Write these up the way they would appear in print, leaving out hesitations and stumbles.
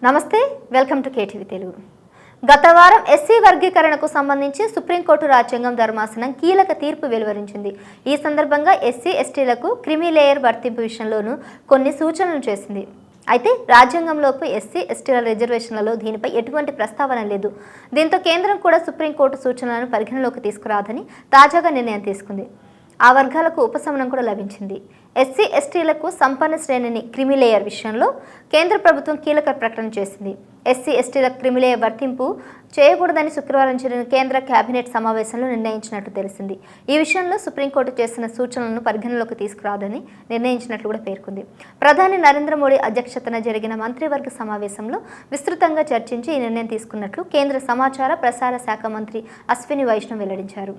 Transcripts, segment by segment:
నమస్తే, welcome to KTV Telugu. గత వారం ఎస్సీ వర్గీకరణకు సంబంధించి సుప్రీంకోర్టు రాజ్యాంగం ధర్మాసనం కీలక తీర్పు వెలువరించింది. ఈ సందర్భంగా ఎస్సీ ఎస్టీలకు క్రిమి లేయర్ వర్తింపు విషయంలోనూ కొన్ని సూచనలు చేసింది. అయితే రాజ్యాంగంలోపు ఎస్సీ ఎస్టీల రిజర్వేషన్లలో దీనిపై ఎటువంటి ప్రస్తావన లేదు. దీంతో కేంద్రం కూడా సుప్రీంకోర్టు సూచనలను పరిగణలోకి తీసుకురాదని తాజాగా నిర్ణయం తీసుకుంది. ఆ వర్గాలకు ఉపశమనం కూడా లభించింది. ఎస్సీ ఎస్టీలకు సంపన్న శ్రేణిని క్రిమిలేయర్ విషయంలో కేంద్ర ప్రభుత్వం కీలక ప్రకటన చేసింది. ఎస్సీ ఎస్టీల క్రిమిలేయర్ వర్తింపు చేయకూడదని శుక్రవారం జరిగిన కేంద్ర కేబినెట్ సమావేశంలో నిర్ణయించినట్లు తెలిసింది. ఈ విషయంలో సుప్రీంకోర్టు చేసిన సూచనలను పరిగణలోకి తీసుకురాదని నిర్ణయించినట్లు కూడా పేర్కొంది. ప్రధాని నరేంద్ర మోడీ అధ్యక్షతన జరిగిన మంత్రివర్గ సమావేశంలో విస్తృతంగా చర్చించి ఈ నిర్ణయం తీసుకున్నట్లు కేంద్ర సమాచార ప్రసార శాఖ మంత్రి అశ్విని వైష్ణవ్ వెల్లడించారు.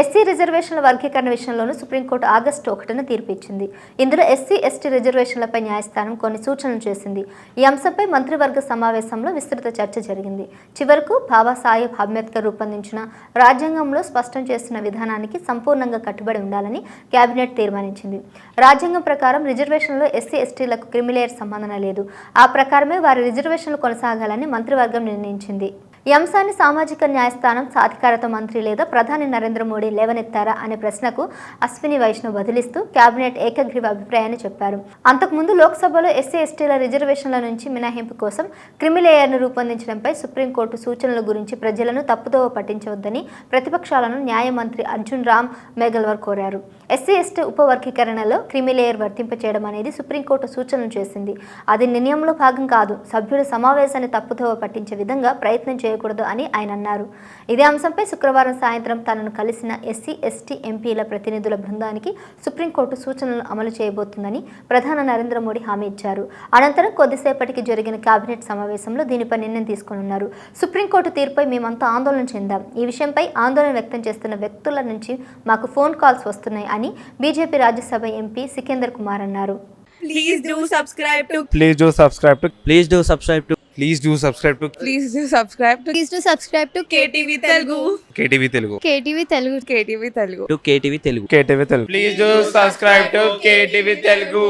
ఎస్సీ రిజర్వేషన్ల వర్గీకరణ విషయంలోనూ సుప్రీంకోర్టు ఆగస్టు 1న తీర్పు ఇచ్చింది. ఇందులో ఎస్సీ ఎస్టీ రిజర్వేషన్లపై న్యాయస్థానం కొన్ని సూచనలు చేసింది. ఈ అంశంపై మంత్రివర్గ సమావేశంలో విస్తృత చర్చ జరిగింది. చివరకు బాబాసాహెబ్ అంబేద్కర్ రూపొందించిన రాజ్యాంగంలో స్పష్టం చేస్తున్న విధానానికి సంపూర్ణంగా కట్టుబడి ఉండాలని కేబినెట్ తీర్మానించింది. రాజ్యాంగం ప్రకారం రిజర్వేషన్లో ఎస్సీ ఎస్టీలకు క్రిమిలేయర్ సంబంధం లేదు. ఆ ప్రకారమే వారి రిజర్వేషన్లు కొనసాగాలని మంత్రివర్గం నిర్ణయించింది. ఈ అంశాన్ని సామాజిక న్యాయస్థానం సాధికారత మంత్రి లేదా ప్రధాని నరేంద్ర మోడీ లేవనెత్తారా అనే ప్రశ్నకు అశ్విని వైష్ణవ్ బదిలిస్తూ కేబినెట్ ఏకగ్రీవ అభిప్రాయాన్ని చెప్పారు. అంతకుముందు లోక్సభలో ఎస్సీ ఎస్టీల రిజర్వేషన్ల నుంచి మినహాయింపు కోసం క్రిమిలేయర్ను రూపొందించడంపై సుప్రీంకోర్టు సూచనల గురించి ప్రజలను తప్పుదోవ పట్టించవద్దని ప్రతిపక్షాలను న్యాయమంత్రి అర్జున్ రామ్ మేఘల్వాల్ కోరారు. ఎస్సీ ఎస్టీ ఉపవర్గీకరణలో క్రిమిలేయర్ వర్తింపచేయడం అనేది సుప్రీంకోర్టు సూచనలు చేసింది. అది నిర్ణయంలో భాగం కాదు. సభ్యుల సమావేశాన్ని తప్పుదోవ పట్టించే విధంగా ప్రయత్నం చేయకూడదు అని ఆయన అన్నారు. ఇదే అంశంపై శుక్రవారం సాయంత్రం తనను కలిసిన ఎస్సీ ఎస్టీ ఎంపీల ప్రతినిధుల బృందానికి సుప్రీంకోర్టు సూచనలు అమలు చేయబోతుందని ప్రధాని నరేంద్ర మోడీ హామీ ఇచ్చారు. అనంతరం కొద్దిసేపటికి జరిగిన కేబినెట్ సమావేశంలో దీనిపై నిర్ణయం తీసుకోనున్నారు. సుప్రీంకోర్టు తీర్పుపై మేమంతా ఆందోళన చెందాం. ఈ విషయంపై ఆందోళన వ్యక్తం చేస్తున్న వ్యక్తుల నుంచి మాకు ఫోన్ కాల్స్ వస్తున్నాయి అని బీజేపీ రాజ్యసభ ఎంపీ సికిందర్ కుమార్ అన్నారు. Please do subscribe to Please do subscribe to Please do subscribe to Please do subscribe to Please do subscribe to Please do subscribe to KTV Telugu. KTV Telugu. KTV Telugu. KTV Telugu. KTV Telugu. KTV Telugu. Please do subscribe to KTV Telugu.